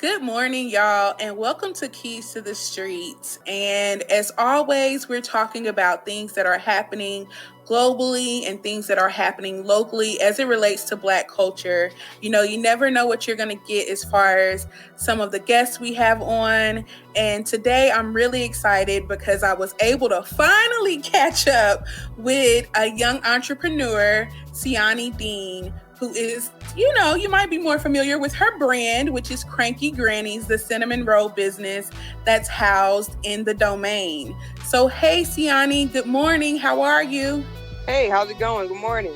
Good morning, y'all, and welcome to Keys to the Streets. And as always, we're talking about things that are happening globally and things that are happening locally as it relates to Black culture. You know, you never know what you're going to get as far as some of the guests we have on. And today I'm really excited because I was able to finally catch up with a young entrepreneur, Sianni Dean, who is, you might be more familiar with her brand, which is Cranky Granny's, the cinnamon roll business that's housed in the domain. So, hey, Sianni, good morning. How are you? Hey, how's it going? Good morning.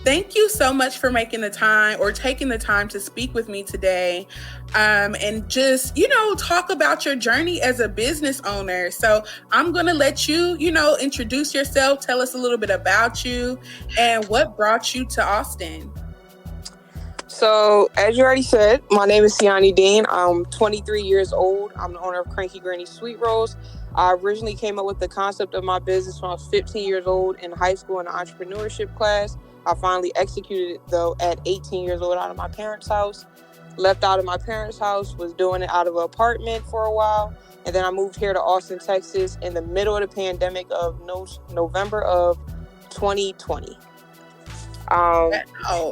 Thank you so much for making the time or taking the time to speak with me today and just, talk about your journey as a business owner. So I'm going to let you, introduce yourself, tell us a little bit about you and what brought you to Austin. So, as you already said, my name is Sianni Dean. I'm 23 years old. I'm the owner of Cranky Granny Sweet Rolls. I originally came up with the concept of my business when I was 15 years old in high school in an entrepreneurship class. I finally executed it, though, at 18 years old out of my parents' house. Left out of my parents' house, was doing it out of an apartment for a while. And then I moved here to Austin, Texas in the middle of the pandemic of November of 2020.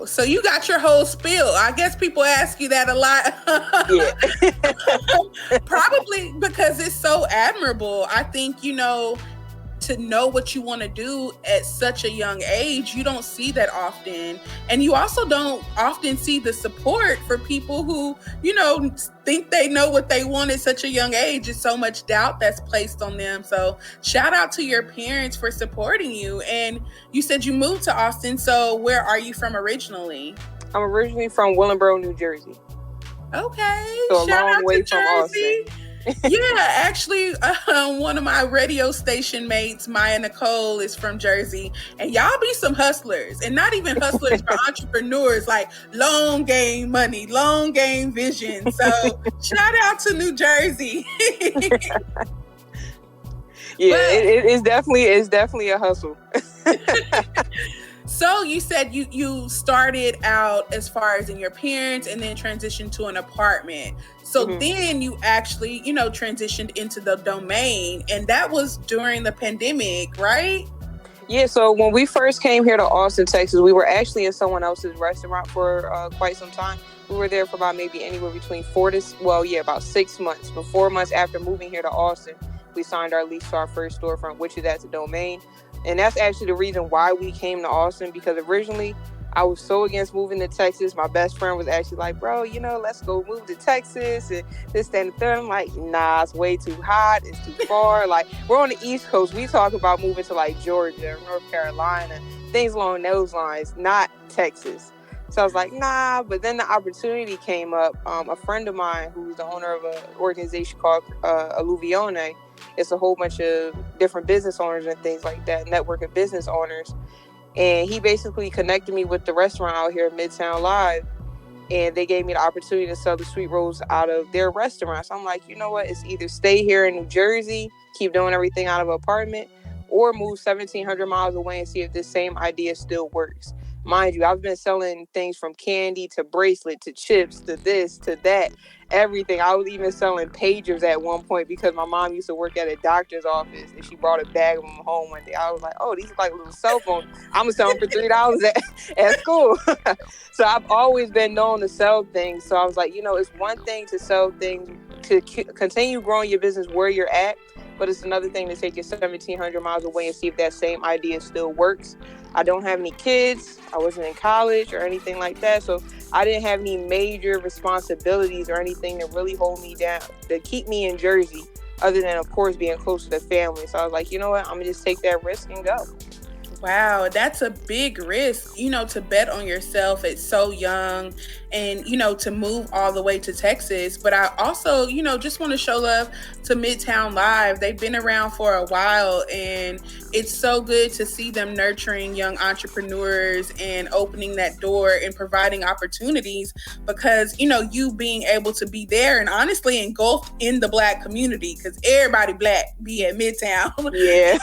So you got your whole spiel. I guess people ask you that a lot. Yeah. Probably because it's so admirable. I think, to know what you want to do at such a young age, you don't see that often. And you also don't often see the support for people who, think they know what they want at such a young age. It's so much doubt that's placed on them. So shout out to your parents for supporting you. And you said you moved to Austin. So where are you from originally? I'm originally from Willingboro, New Jersey. Okay. So a long way from Austin. Yeah, actually, one of my radio station mates, Maya Nicole, is from Jersey, and y'all be some hustlers, and not even hustlers, but entrepreneurs, like long game money, long game vision. So shout out to New Jersey. Yeah, it's definitely a hustle. So you said you started out as far as in your parents and then transitioned to an apartment. So then you actually, transitioned into the domain, and that was during the pandemic, right? Yeah, so when we first came here to Austin, Texas, we were actually in someone else's restaurant for quite some time. We were there for about maybe anywhere between about 6 months. But 4 months after moving here to Austin, we signed our lease to our first storefront, which is at the domain. And that's actually the reason why we came to Austin, because originally I was so against moving to Texas. My best friend was actually like, bro, let's go move to Texas and this, that, and the third. I'm like, nah, it's way too hot. It's too far. Like, we're on the East Coast. We talk about moving to like Georgia, North Carolina, things along those lines, not Texas. So I was like, nah. But then the opportunity came up. A friend of mine who's the owner of an organization called Alluvione. It's a whole bunch of different business owners and things like that, network of business owners. And he basically connected me with the restaurant out here at Midtown Live. And they gave me the opportunity to sell the sweet rolls out of their restaurant. So I'm like, you know what? It's either stay here in New Jersey, keep doing everything out of an apartment, or move 1,700 miles away and see if this same idea still works. Mind you, I've been selling things from candy to bracelet to chips to this to that, everything. I was even selling pagers at one point because my mom used to work at a doctor's office and she brought a bag of them home one day. I was like, oh, these are like little cell phones. I'm going to sell them for $3 at school. So I've always been known to sell things. So I was like, it's one thing to sell things, to continue growing your business where you're at, but it's another thing to take you 1,700 miles away and see if that same idea still works. I don't have any kids. I wasn't in college or anything like that. So I didn't have any major responsibilities or anything to really hold me down, to keep me in Jersey, other than, of course, being close to the family. So I was like, you know what? I'm going to just take that risk and go. Wow, that's a big risk, to bet on yourself at so young and, to move all the way to Texas. But I also, just want to show love to Midtown Live. They've been around for a while, and it's so good to see them nurturing young entrepreneurs and opening that door and providing opportunities because, you being able to be there and honestly engulfed in the Black community, because everybody Black be at Midtown. Yeah.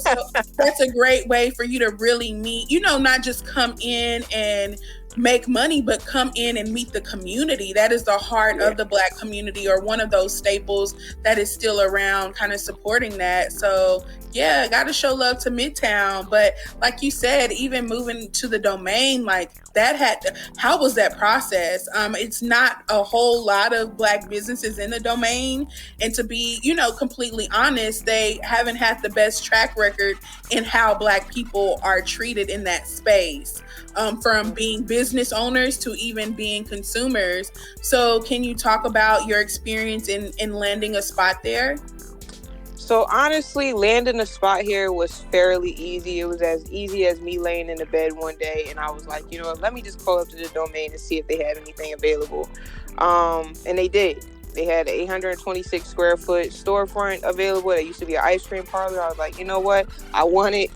So that's a great way for you to really meet, not just come in and, make money, but come in and meet the community. That is the heart of the Black community, or one of those staples that is still around, kind of supporting that. So yeah, got to show love to Midtown. But like you said, even moving to the Domain, like that how was that process? It's not a whole lot of Black businesses in the Domain, and to be, completely honest, they haven't had the best track record in how Black people are treated in that space, from being business owners to even being consumers. So can you talk about your experience in landing a spot there? So honestly, landing a spot here was fairly easy. It was as easy as me laying in the bed one day and I was like, let me just call up to the Domain and see if they had anything available. And they did. They had an 826 square foot storefront available. That used to be an ice cream parlor. I was like, you know what? I want it.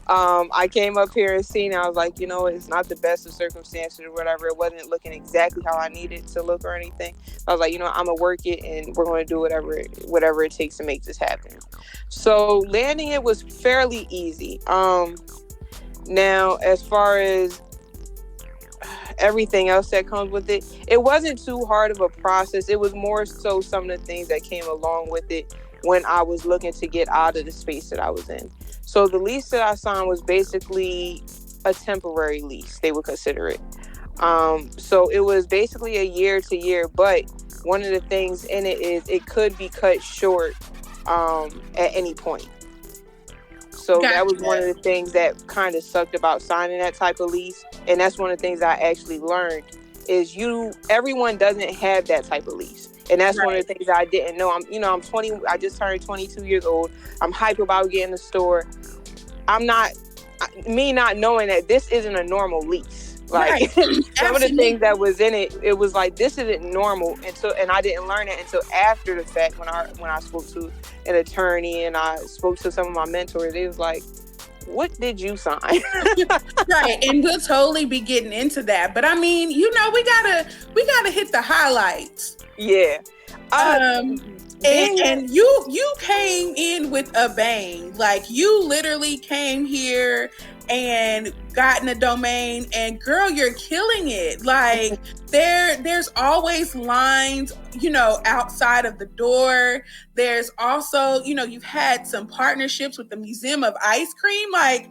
I came up here and seen it. I was like, it's not the best of circumstances or whatever. It wasn't looking exactly how I needed to look or anything. I was like, I'm going to work it and we're going to do whatever it takes to make this happen. So landing it was fairly easy. Now, as far as everything else that comes with it, it wasn't too hard of a process. It was more so some of the things that came along with it when I was looking to get out of the space that I was in. So the lease that I signed was basically a temporary lease, they would consider it. So it was basically a year to year, but one of the things in it is it could be cut short at any point. So Gotcha. That was one of the things that kind of sucked about signing that type of lease. And that's one of the things I actually learned is everyone doesn't have that type of lease. And that's one of the things I didn't know. I'm 20. I just turned 22 years old. I'm hype about getting the store. Not knowing that this isn't a normal lease. Like some of the things that was in it, it was like, this isn't normal. And I didn't learn it until after the fact when I spoke to an attorney and I spoke to some of my mentors. It was like, what did you sign? Right. And we'll totally be getting into that. But I mean, we gotta hit the highlights. Yeah. And you came in with a bang. Like, you literally came here and got in a Domain, and girl, you're killing it. Like, there's always lines, outside of the door. There's also, you've had some partnerships with the Museum of Ice Cream. Like,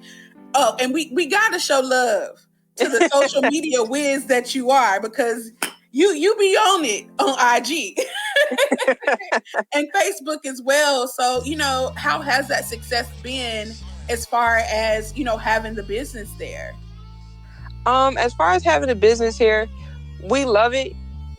oh, and we gotta show love to the social media whiz that you are, because you be on it on IG and Facebook as well. So, how has that success been as far as, having the business there? As far as having a business here, we love it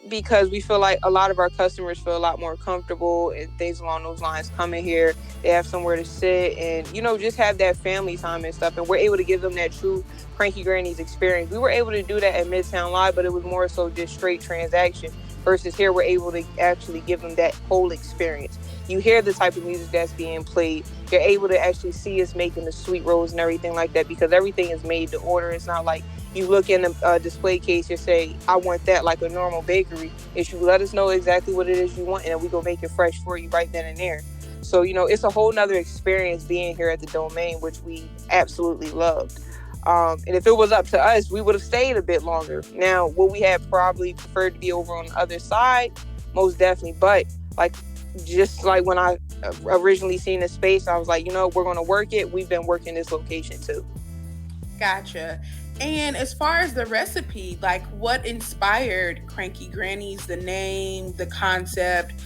because we feel like a lot of our customers feel a lot more comfortable and things along those lines coming here. They have somewhere to sit and, just have that family time and stuff. And we're able to give them that true Cranky Granny's experience. We were able to do that at Midtown Live, but it was more so just straight transaction. Versus here, we're able to actually give them that whole experience. You hear the type of music that's being played. You're able to actually see us making the sweet rolls and everything like that, because everything is made to order. It's not like you look in the display case, you say, I want that, like a normal bakery. If you let us know exactly what it is you want, and then we go make it fresh for you right then and there. So, it's a whole nother experience being here at the Domain, which we absolutely loved. And if it was up to us, we would have stayed a bit longer. Now, would we have probably preferred to be over on the other side? Most definitely. But just like when I originally seen the space, I was like, we're going to work it. We've been working this location too. Gotcha. And as far as the recipe, like, what inspired Cranky Granny's, the name, the concept?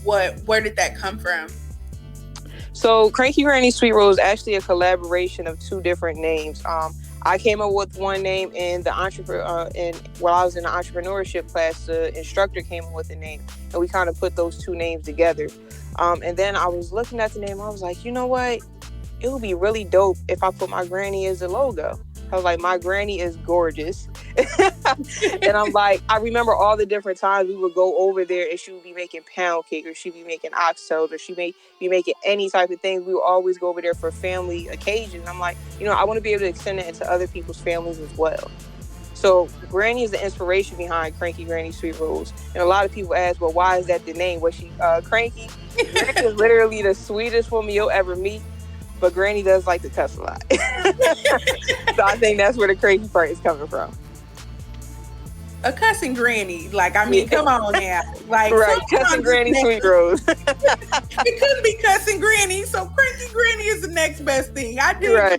Where did that come from? So Cranky Granny Sweet Roll is actually a collaboration of two different names. I came up with one name, and while I was in the entrepreneurship class, the instructor came up with a name, and we kind of put those two names together. And then I was looking at the name, I was like, you know what? It would be really dope if I put my granny as a logo. I was like, my granny is gorgeous. And I'm like, I remember all the different times we would go over there and she would be making pound cake, or she'd be making oxtails, or she may be making any type of things. We would always go over there for family occasions. I'm like, I want to be able to extend it into other people's families as well. So Granny is the inspiration behind Cranky Granny Sweet Rolls. And a lot of people ask, well, why is that the name? Was she cranky? Granny is literally the sweetest woman you'll ever meet. But Granny does like to cuss a lot. So I think that's where the crazy part is coming from. a cussing granny. Like, I mean, come on now. Like, Right, cussing granny sweet rolls. It couldn't be cussing granny, so cranky granny is the next best thing. I did Right.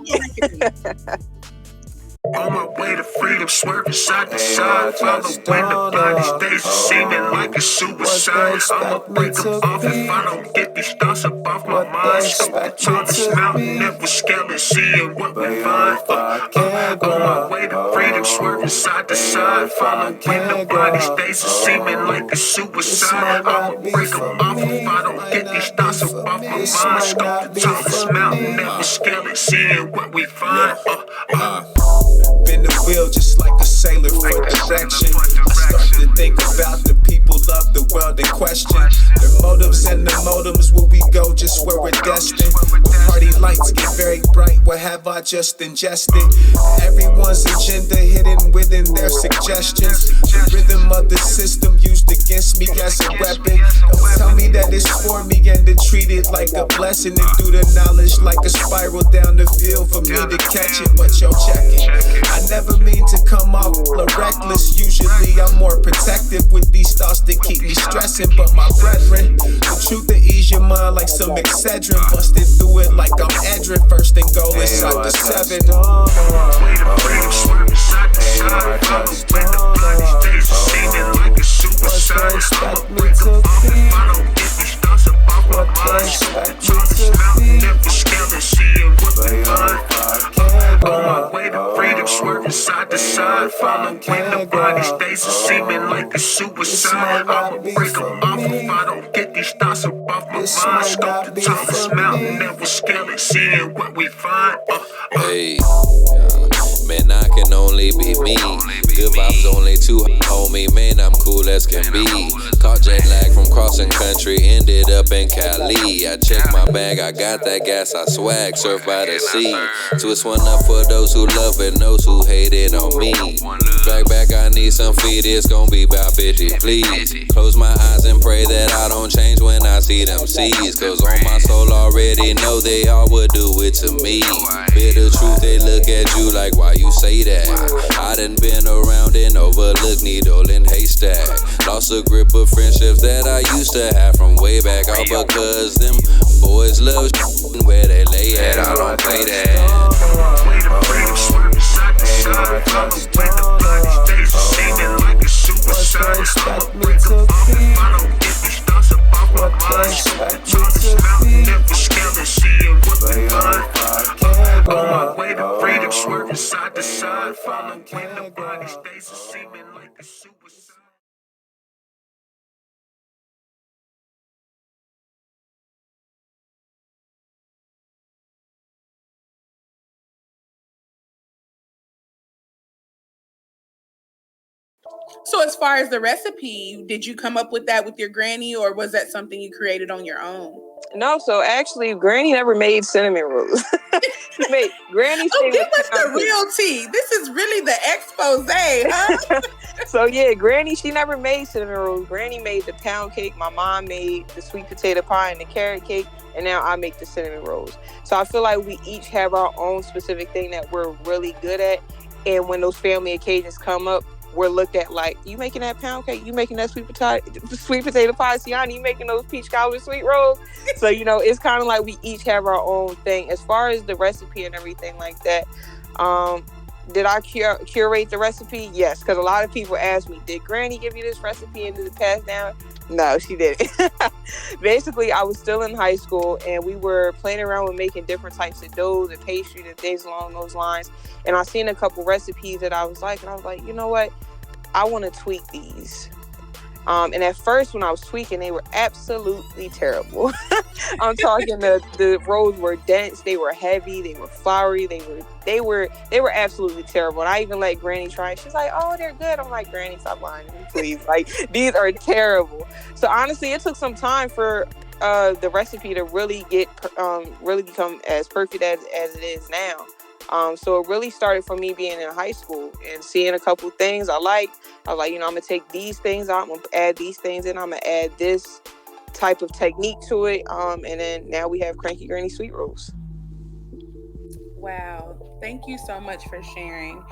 On my way to freedom, swerving side to side, following the body stays seeming like a suicide. I'ma break them off if I don't get these thoughts up off my mind. Scope the tallest mountain, never scaling, seeing what we find. On my way to freedom, swerving side to side, following the body stays seeming like a suicide. I'ma break them off if I don't get these thoughts up off my mind. Scope the tallest mountain, never scaling, seeing what we find. Been the wheel just like a sailor for direction. I start to think about the people of the world in question. Their motives and the motives, where we go just where we're destined. Party lights get very bright, what have I just ingested? Everyone's agenda hidden within their suggestions. The rhythm of the system used against me as a weapon. Don't tell me that it's for me and to treat it like a blessing. And do the knowledge like a spiral down the field for me to catch it. But yo, check it, I never mean to come off reckless. Usually I'm more protective with these thoughts that keep me stressing. But my brethren, the truth to ease your mind like some Excedrin. Busted through it like I'm Edrin. First and goal inside the 7. Side to side, follow when the body stays seeming like a suicide. I'ma break them off if I don't get these thoughts up off my mind. Tallest mountain, never scaling, seeing what we find. On my way to freedom, swerving side to side, follow when the body stays seeming like a suicide. I'ma break them off if I don't get these thoughts up off my mind. Scope the tallest mountain, never scaling, seeing what we find. Hey, man, I can only be me. Good vibes only too, homie. Man, I'm cool as can be. Caught jet lag from crossing country, ended up in Cali. I checked my bag, I got that gas, I swag, surf by the sea. Twist one up for those who love it, those who hate it on me. Back, I need some feed, it's gon' be about 50, please. Close my eyes and pray that I don't change when I see them C's. Cause on my soul already know they all would do it to me. Bitter truth, they look at you like, why you say that? I done been around and overlooked, needle in haystack. Lost a grip of friendships that I used to have from way back. All because them boys love where they lay at, I don't play that. Way to freedom, swerving side to side, follow when the body stays seeming like a suicide. I'ma break them off if I don't get these thoughts up off my mind. Tallest mountain, never scaling, seeing what we find. On my way to freedom, swerving side to side, follow when the body stays seeming like a suicide. So, as far as the recipe, did you come up with that with your granny, or was that something you created on your own? No, so actually, Granny never made cinnamon rolls. Granny. Oh, give us the real tea. This is really the expose, huh? So yeah, Granny, she never made cinnamon rolls. Granny made the pound cake. My mom made the sweet potato pie and the carrot cake. And now I make the cinnamon rolls. So I feel like we each have our own specific thing that we're really good at. And when those family occasions come up, we're looked at like, you making that pound cake? You making that sweet potato pie? Sianni, you making those peach cobbler sweet rolls? So, it's kind of like we each have our own thing. As far as the recipe and everything like that, did I curate the recipe? Yes, because a lot of people ask me, did Granny give you this recipe and did it pass down? No, she didn't. Basically, I was still in high school and we were playing around with making different types of doughs and pastries and things along those lines. And I seen a couple recipes that I was like, you know what? I want to tweak these. And at first, when I was tweaking, they were absolutely terrible. I'm talking the rolls were dense, they were heavy, they were floury, they were absolutely terrible. And I even let Granny try it. She's like, "Oh, they're good." I'm like, "Granny, stop lying to me, please. Like, these are terrible." So honestly, it took some time for the recipe to really really become as perfect as it is now. So it really started from me being in high school and seeing a couple things I was like, I'm going to take these things out, I'm going to add these things in, I'm going to add this type of technique to it. And then now we have Cranky Granny sweet rolls. Wow. Thank you so much for sharing.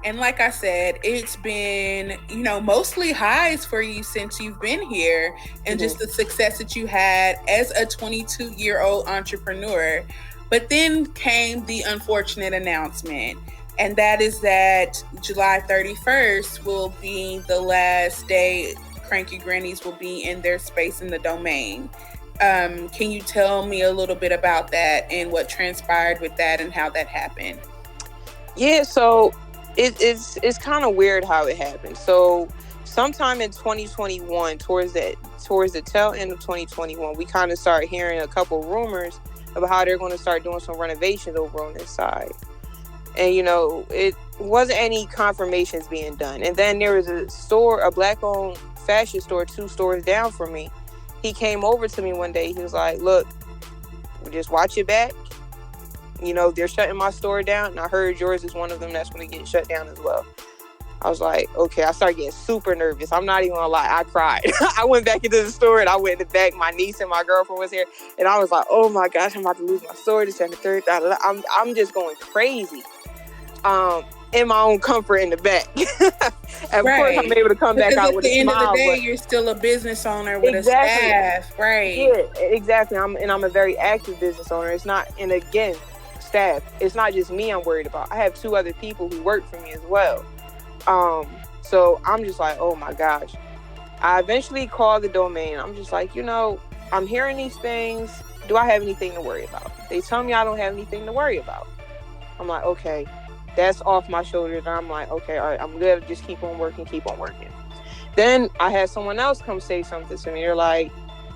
And like I said, it's been, mostly highs for you since you've been here and just the success that you had as a 22-year-old entrepreneur. But then came the unfortunate announcement, and that is that July 31st will be the last day Cranky Grannies will be in their space in the domain. Can you tell me a little bit about that and what transpired with that and how that happened? Yeah, so it's kind of weird how it happened. So sometime in 2021, towards the tail end of 2021, we kind of started hearing a couple rumors about how they're going to start doing some renovations over on this side. And it wasn't any confirmations being done. And then there was a black-owned fashion store 2 stores down from me. He came over to me one day. He was like, "Look, just watch your back. They're shutting my store down, and I heard yours is one of them that's going to get shut down as well." I was like, okay. I started getting super nervous. I'm not even gonna lie, I cried. I went back into the store and I went in the back. My niece and my girlfriend was here, and I was like, oh my gosh, I'm about to lose my store. This and the third. I'm just going crazy. In my own comfort in the back. And of course, I'm able to come back out with a smile. At the end of the day, you're still a business owner with a staff, right? Yeah, exactly. I'm a very active business owner. It's not, and again, staff. It's not just me I'm worried about. I have 2 other people who work for me as well. So I'm just like, oh my gosh. I eventually called the domain. I'm just like, I'm hearing these things. Do I have anything to worry about? They tell me I don't have anything to worry about. I'm like, okay, that's off my shoulders. And I'm like, okay, all right, I'm good. Just keep on working. Then I had someone else come say something to me. They're like,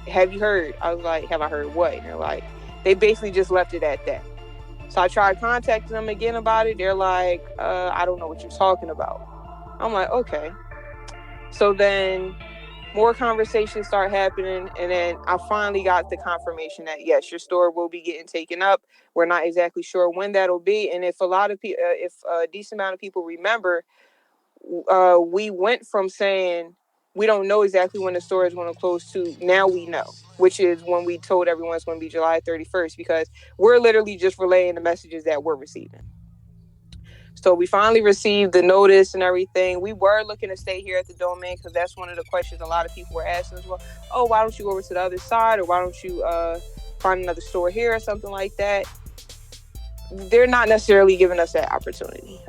have you heard? I was like, have I heard what? And they're like, they basically just left it at that. So I tried contacting them again about it. They're like, I don't know what you're talking about. I'm like, okay. So then more conversations start happening, and then I finally got the confirmation that yes, your store will be getting taken up. We're not exactly sure when that'll be, and if a decent amount of people remember, we went from saying we don't know exactly when the store is going to close to now we know, which is when we told everyone it's going to be July 31st, because we're literally just relaying the messages that we're receiving. So we finally received the notice and everything. We were looking to stay here at the domain because that's one of the questions a lot of people were asking as well. Oh, why don't you go over to the other side, or why don't you find another store here or something like that? They're not necessarily giving us that opportunity.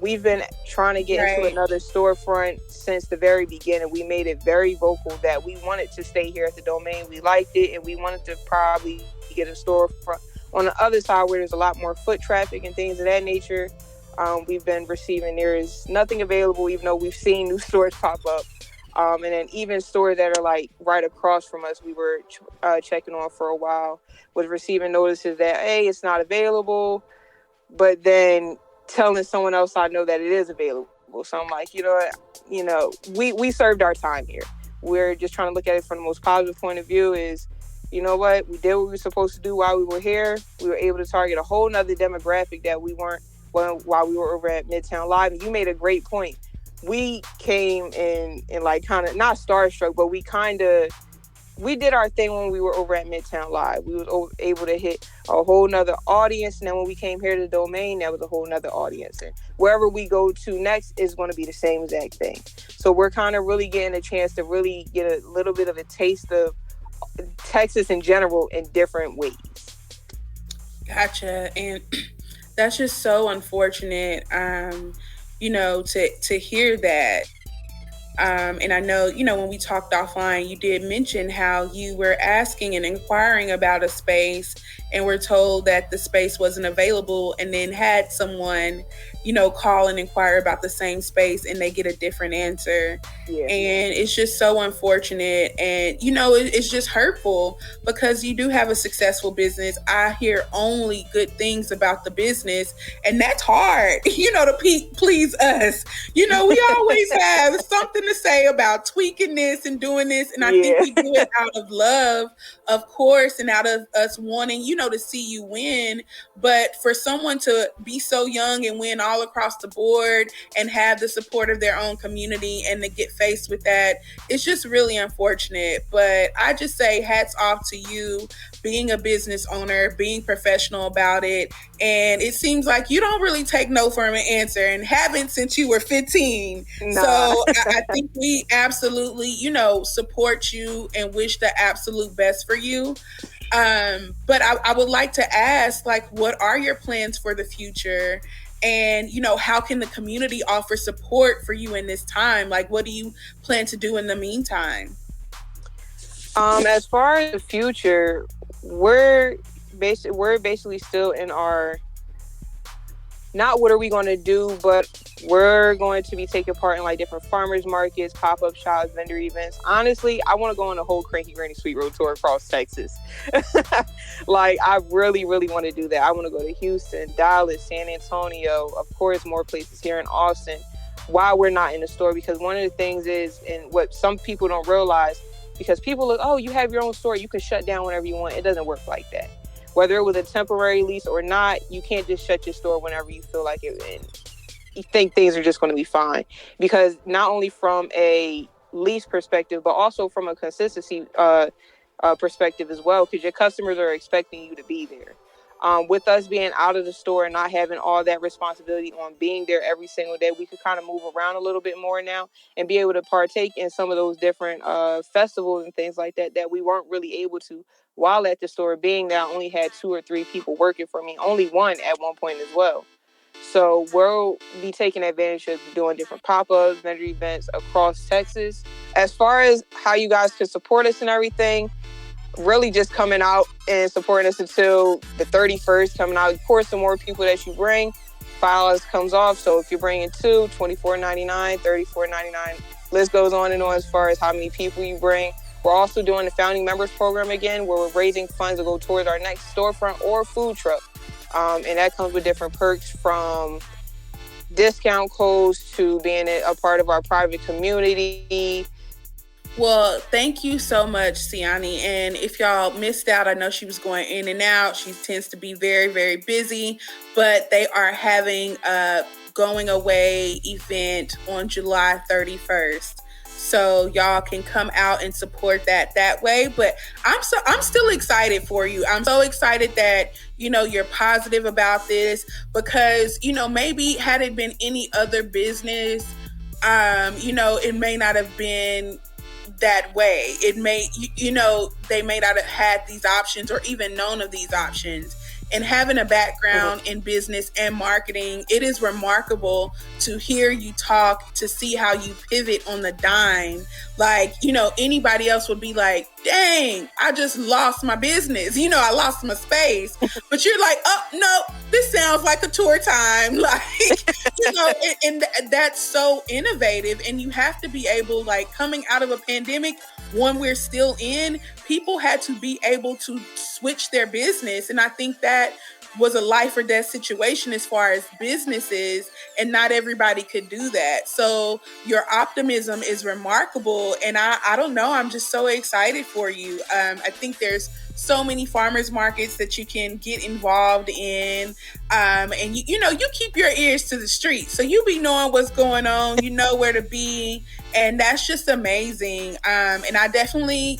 We've been trying to get into another storefront since the very beginning. We made it very vocal that we wanted to stay here at the domain. We liked it, and we wanted to probably get a storefront on the other side where there's a lot more foot traffic and things of that nature. We've been receiving, there is nothing available, even though we've seen new stores pop up. And then even stores that are like right across from us, we were checking on for a while, was receiving notices that, hey, it's not available, but then telling someone else I know that it is available. So I'm like, we served our time here. We're just trying to look at it from the most positive point of view is, you know what, we did what we were supposed to do while we were here. We were able to target a whole nother demographic that we weren't while we were over at Midtown Live. And you made a great point. We came in like kind of not starstruck, but we did our thing when we were over at Midtown Live. We was able to hit a whole nother audience. And then when we came here to the domain, that was a whole nother audience. And wherever we go to next is going to be the same exact thing. So we're kind of really getting a chance to really get a little bit of a taste of Texas in general in different ways. Gotcha. And that's just so unfortunate, to hear that. And I know, when we talked offline, you did mention how you were asking and inquiring about a space and were told that the space wasn't available, and then had someone, call and inquire about the same space and they get a different answer. Yeah. And it's just so unfortunate. And, it's just hurtful because you do have a successful business. I hear only good things about the business, and that's hard, to please us. We always have something to say about tweaking this and doing this. And I think we do it out of love, of course, and out of us wanting, to see you win. But for someone to be so young and win all across the board and have the support of their own community and to get faced with that, it's just really unfortunate. But I just say hats off to you being a business owner, being professional about it. And it seems like you don't really take no for an answer and haven't since you were 15. Nah. So I think we absolutely, support you and wish the absolute best for you. But I would like to ask, like, what are your plans for the future? And, how can the community offer support for you in this time? Like, what do you plan to do in the meantime? As far as the future, we're basically still in our, not what are we going to do, but we're going to be taking part in like different farmers markets, pop-up shops, vendor events. Honestly, I want to go on a whole Cranky Granny Sweet Road tour across Texas. Like, I really, really want to do that. I want to go to Houston, Dallas, San Antonio, of course, more places here in Austin while we're not in the store. Because one of the things is, and what some people don't realize, because people look, oh, you have your own store, you can shut down whenever you want. It doesn't work like that. Whether it was a temporary lease or not, you can't just shut your store whenever you feel like it and you think things are just going to be fine. Because not only from a lease perspective, but also from a consistency perspective as well, because your customers are expecting you to be there. With us being out of the store and not having all that responsibility on being there every single day, we could kind of move around a little bit more now and be able to partake in some of those different festivals and things like that we weren't really able to while at the store, being that I only had 2 or 3 people working for me, only one at one point as well. So we'll be taking advantage of doing different pop-ups, vendor events across Texas. As far as how you guys can support us and everything, really just coming out and supporting us until the 31st, coming out. Of course, the more people that you bring, $5 comes off. So if you're bringing 2, $24.99, $34.99, list goes on and on as far as how many people you bring. We're also doing the Founding Members Program again, where we're raising funds to go towards our next storefront or food truck. And that comes with different perks, from discount codes to being a part of our private community. Well, thank you so much, Sianni. And if y'all missed out, I know she was going in and out. She tends to be very, very busy, but they are having a going away event on July 31st. So y'all can come out and support that way. But I'm still excited for you. I'm so excited that, you're positive about this, because, maybe had it been any other business, it may not have been that way. It may, they may not have had these options or even known of these options. And having a background in business and marketing, it is remarkable to hear you talk, to see how you pivot on the dime. Like, anybody else would be like, dang, I just lost my business. I lost my space. But you're like, oh, no, this sounds like a tour time. Like, and that's so innovative. And you have to be able, like, coming out of a pandemic, one we're still in, people had to be able to switch their business. And I think that was a life or death situation as far as businesses, and not everybody could do that. So your optimism is remarkable. And I don't know, I'm just so excited for you. I think there's so many farmers markets that you can get involved in. And you keep your ears to the street. So you be knowing what's going on, you know where to be. And that's just amazing. And I definitely,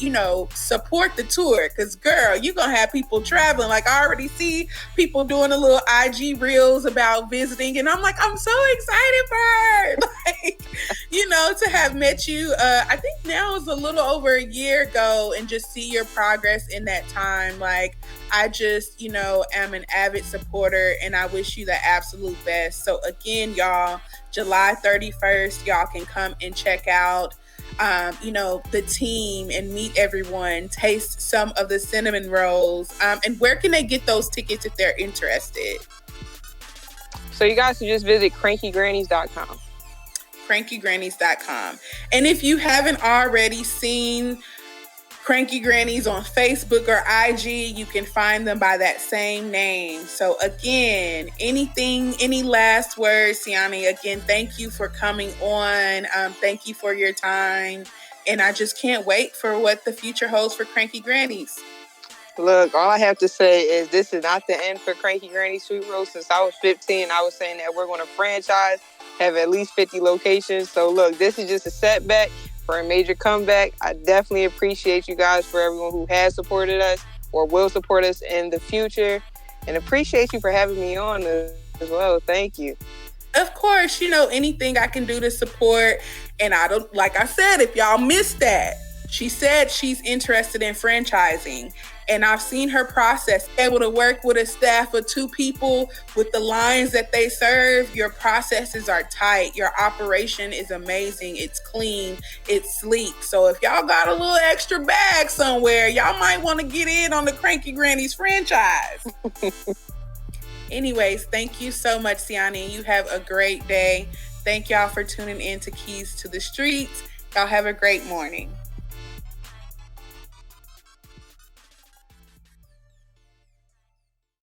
support the tour, because girl, you're going to have people traveling. Like, I already see people doing a little IG reels about visiting. And I'm like, I'm so excited for her. Like, to have met you, I think now is a little over a year ago, and just see your progress in that time. Like, I just, am an avid supporter, and I wish you the absolute best. So again, y'all, July 31st, y'all can come and check out, the team and meet everyone, taste some of the cinnamon rolls. And where can they get those tickets if they're interested? So you guys can just visit crankygrannies.com. crankygrannies.com. And if you haven't already seen Cranky Grannies on Facebook or IG, you can find them by that same name. So again, any last words, Sianni? Again, thank you for coming on. Thank you for your time. And I just can't wait for what the future holds for Cranky Grannies. Look, all I have to say is this is not the end for Cranky Granny Sweet Roll. Since I was 15, I was saying that we're going to franchise, have at least 50 locations. So look, this is just a setback for a major comeback. I definitely appreciate you guys for everyone who has supported us or will support us in the future. And appreciate you for having me on as well. Thank you. Of course, anything I can do to support. And I don't, like I said, if y'all missed that, she said she's interested in franchising. And I've seen her process, able to work with a staff of 2 people with the lines that they serve. Your processes are tight. Your operation is amazing. It's clean. It's sleek. So if y'all got a little extra bag somewhere, y'all might want to get in on the Cranky Granny's franchise. Anyways, thank you so much, Sianni. You have a great day. Thank y'all for tuning in to Keys to the Streets. Y'all have a great morning.